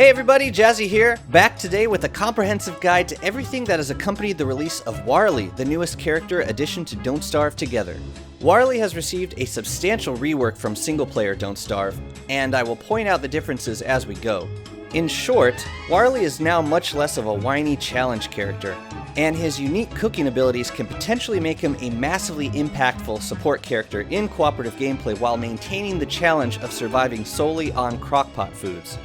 Hey everybody, Jazzy here, back today with a comprehensive guide to everything that has accompanied the release of WARLY, the newest character addition to Don't Starve Together. WARLY has received a substantial rework from single-player Don't Starve, and I will point out the differences as we go. In short, WARLY is now much less of a whiny challenge character, and his unique cooking abilities can potentially make him a massively impactful support character in cooperative gameplay while maintaining the challenge of surviving solely on crockpot foods.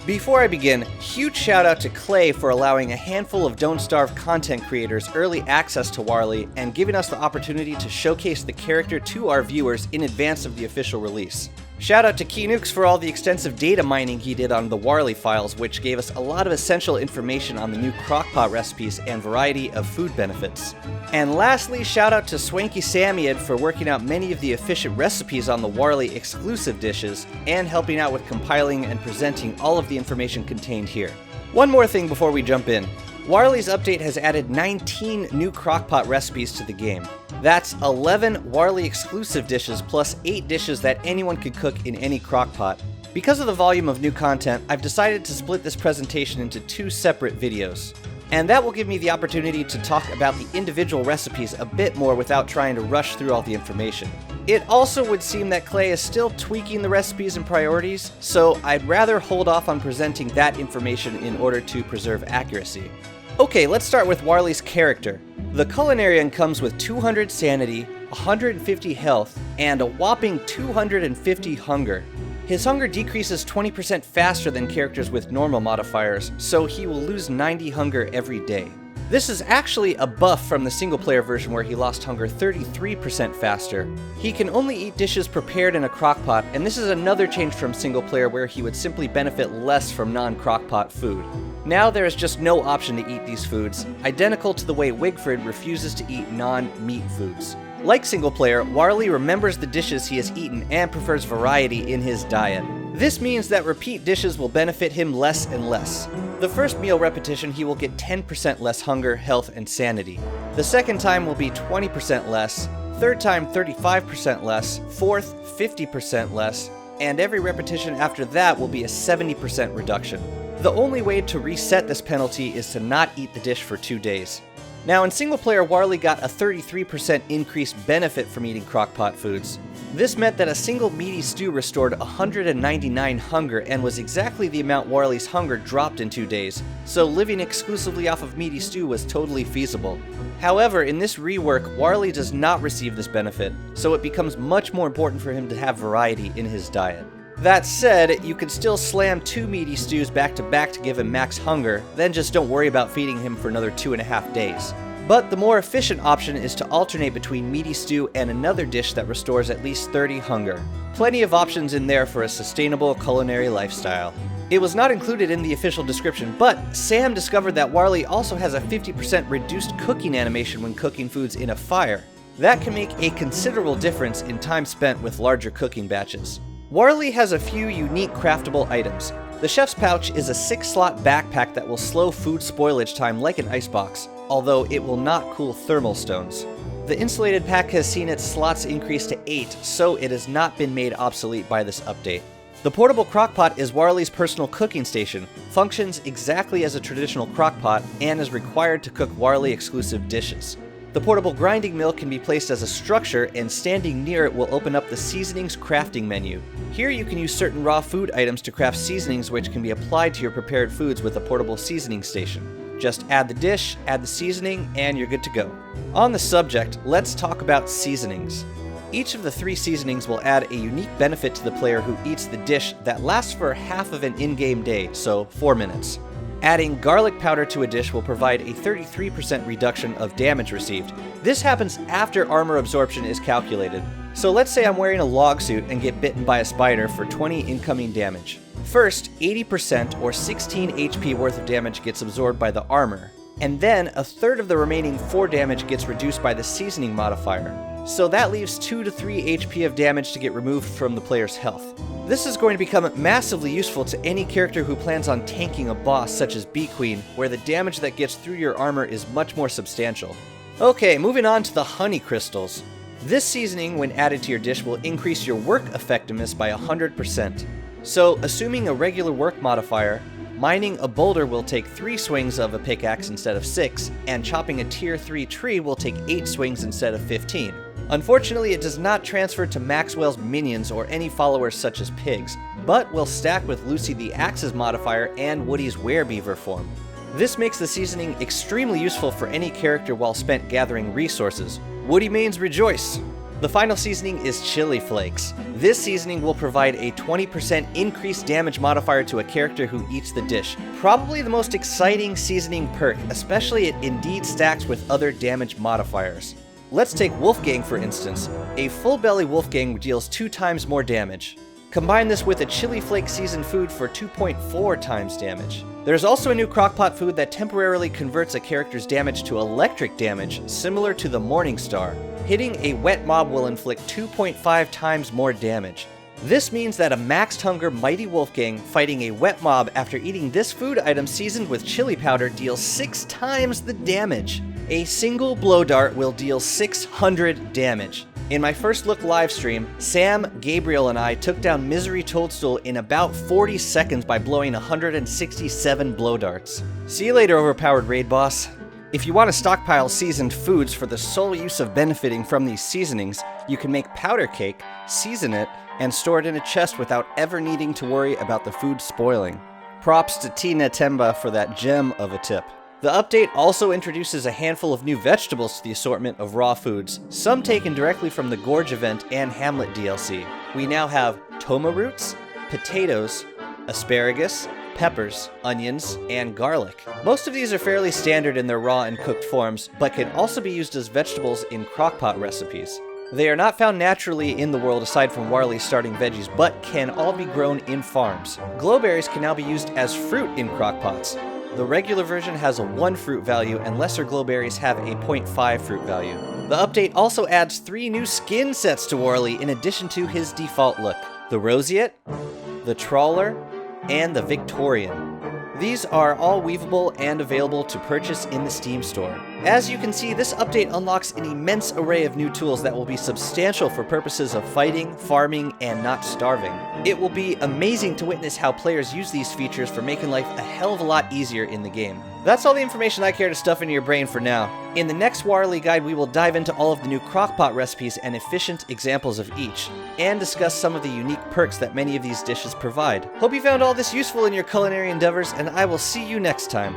Before I begin, huge shout out to Clay for allowing a handful of Don't Starve content creators early access to WARLY and giving us the opportunity to showcase the character to our viewers in advance of the official release. Shout out to Keenukes for all the extensive data mining he did on the WARLY files, which gave us a lot of essential information on the new crockpot recipes and variety of food benefits. And lastly, shout out to Swanky Samiad for working out many of the efficient recipes on the WARLY exclusive dishes and helping out with compiling and presenting all of the information contained here. One more thing before we jump in. WARLY's update has added 19 new crockpot recipes to the game. That's 11 WARLY exclusive dishes plus 8 dishes that anyone could cook in any crockpot. Because of the volume of new content, I've decided to split this presentation into 2 separate videos. And that will give me the opportunity to talk about the individual recipes a bit more without trying to rush through all the information. It also would seem that Clay is still tweaking the recipes and priorities, so I'd rather hold off on presenting that information in order to preserve accuracy. Okay, let's start with WARLY's character. The Culinarian comes with 200 sanity, 150 health, and a whopping 250 hunger. His hunger decreases 20% faster than characters with normal modifiers, so he will lose 90 hunger every day. This is actually a buff from the single-player version where he lost hunger 33% faster. He can only eat dishes prepared in a crockpot, and this is another change from single-player where he would simply benefit less from non-crockpot food. Now there is just no option to eat these foods, identical to the way Wigfrid refuses to eat non-meat foods. Like single-player, WARLY remembers the dishes he has eaten and prefers variety in his diet. This means that repeat dishes will benefit him less and less. The first meal repetition he will get 10% less hunger, health, and sanity. The second time will be 20% less, third time 35% less, fourth 50% less, and every repetition after that will be a 70% reduction. The only way to reset this penalty is to not eat the dish for 2 days. Now in single player, WARLY got a 33% increased benefit from eating crockpot foods. This meant that a single meaty stew restored 199 hunger and was exactly the amount WARLY's hunger dropped in 2 days, so living exclusively off of meaty stew was totally feasible. However, in this rework, WARLY does not receive this benefit, so it becomes much more important for him to have variety in his diet. That said, you can still slam 2 meaty stews back to back to give him max hunger, then just don't worry about feeding him for another 2.5 days. But the more efficient option is to alternate between meaty stew and another dish that restores at least 30 hunger. Plenty of options in there for a sustainable culinary lifestyle. It was not included in the official description, but Sam discovered that WARLY also has a 50% reduced cooking animation when cooking foods in a fire. That can make a considerable difference in time spent with larger cooking batches. WARLY has a few unique craftable items. The Chef's Pouch is a 6-slot backpack that will slow food spoilage time like an icebox, although it will not cool thermal stones. The insulated pack has seen its slots increase to 8, so it has not been made obsolete by this update. The portable crockpot is WARLY's personal cooking station, functions exactly as a traditional crockpot, and is required to cook WARLY exclusive dishes. The portable grinding mill can be placed as a structure, and standing near it will open up the Seasonings crafting menu. Here you can use certain raw food items to craft seasonings which can be applied to your prepared foods with a portable seasoning station. Just add the dish, add the seasoning, and you're good to go. On the subject, let's talk about seasonings. Each of the 3 seasonings will add a unique benefit to the player who eats the dish that lasts for half of an in-game day, so 4 minutes. Adding garlic powder to a dish will provide a 33% reduction of damage received. This happens after armor absorption is calculated. So let's say I'm wearing a log suit and get bitten by a spider for 20 incoming damage. First, 80% or 16 HP worth of damage gets absorbed by the armor, and then a third of the remaining 4 damage gets reduced by the seasoning modifier. So that leaves 2 to 3 HP of damage to get removed from the player's health. This is going to become massively useful to any character who plans on tanking a boss such as Bee Queen, where the damage that gets through your armor is much more substantial. Okay, moving on to the honey crystals. This seasoning, when added to your dish, will increase your work effectiveness by 100%. So, assuming a regular work modifier, Mining a boulder will take 3 swings of a pickaxe instead of 6, and chopping a tier 3 tree will take 8 swings instead of 15. Unfortunately, it does not transfer to Maxwell's minions or any followers such as pigs, but will stack with Lucy the Axe's modifier and Woody's Werebeaver form. This makes the seasoning extremely useful for any character while spent gathering resources. Woody mains rejoice! The final seasoning is Chili Flakes. This seasoning will provide a 20% increased damage modifier to a character who eats the dish. Probably the most exciting seasoning perk, especially it indeed stacks with other damage modifiers. Let's take Wolfgang for instance. A full belly Wolfgang deals 2 times more damage. Combine this with a chili flake seasoned food for 2.4 times damage. There's also a new crockpot food that temporarily converts a character's damage to electric damage, similar to the Morning Star. Hitting a wet mob will inflict 2.5 times more damage. This means that a maxed hunger Mighty Wolfgang fighting a wet mob after eating this food item seasoned with chili powder deals 6 times the damage. A single blow dart will deal 600 damage. In my first look live stream, Sam, Gabriel, and I took down Misery Toadstool in about 40 seconds by blowing 167 blow darts. See you later, overpowered raid boss. If you want to stockpile seasoned foods for the sole use of benefiting from these seasonings, you can make powder cake, season it, and store it in a chest without ever needing to worry about the food spoiling. Props to Tina Temba for that gem of a tip. The update also introduces a handful of new vegetables to the assortment of raw foods, some taken directly from the Gorge event and Hamlet DLC. We now have Toma roots, potatoes, asparagus, peppers, onions, and garlic. Most of these are fairly standard in their raw and cooked forms, but can also be used as vegetables in crockpot recipes. They are not found naturally in the world aside from WARLY's starting veggies, but can all be grown in farms. Glowberries can now be used as fruit in crockpots. The regular version has a 1 fruit value, and lesser glowberries have a 0.5 fruit value. The update also adds 3 new skin sets to WARLY in addition to his default look: the Roseate, the Trawler, and the Victorian. These are all weavable and available to purchase in the Steam store. As you can see, this update unlocks an immense array of new tools that will be substantial for purposes of fighting, farming, and not starving. It will be amazing to witness how players use these features for making life a hell of a lot easier in the game. That's all the information I care to stuff into your brain for now. In the next WARLY guide, we will dive into all of the new crockpot recipes and efficient examples of each, and discuss some of the unique perks that many of these dishes provide. Hope you found all this useful in your culinary endeavors, and I will see you next time.